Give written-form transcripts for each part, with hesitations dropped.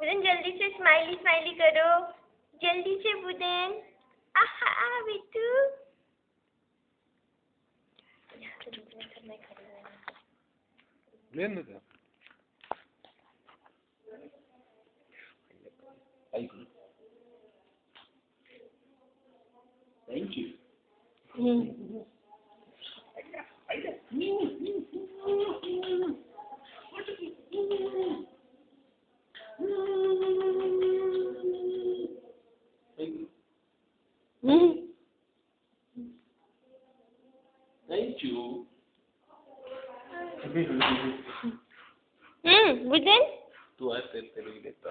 बुदन जल्दी से smiley smiley करो, जल्दी से बुदन। आहा बिट्टू। लेने दे। Thank you. Thank you. Budan तू ऐसे तेरे ही लेता।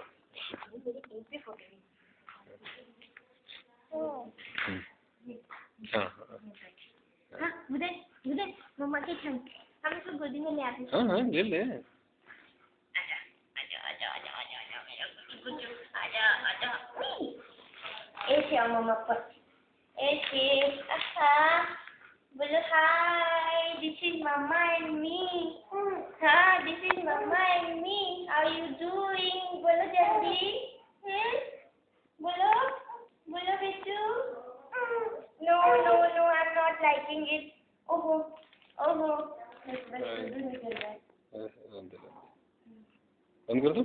हाँ बुदन बुदन मम्मा के हम इसको गोदी में ले आते हैं। हाँ ले ले। आजा आजा आजा आजा आजा आजा मेरा गुड्डू आजा आजा। ऐसे मम्मा पर ऐसे। बोलो hi, this is mamma and me. हाँ, this is mamma and me. How you doing? बोलो जल्दी। बोलो बोलो Bittu. No no no, I am not liking it. ओहो ओहो, बस बंद कर दो। बंद कर दो।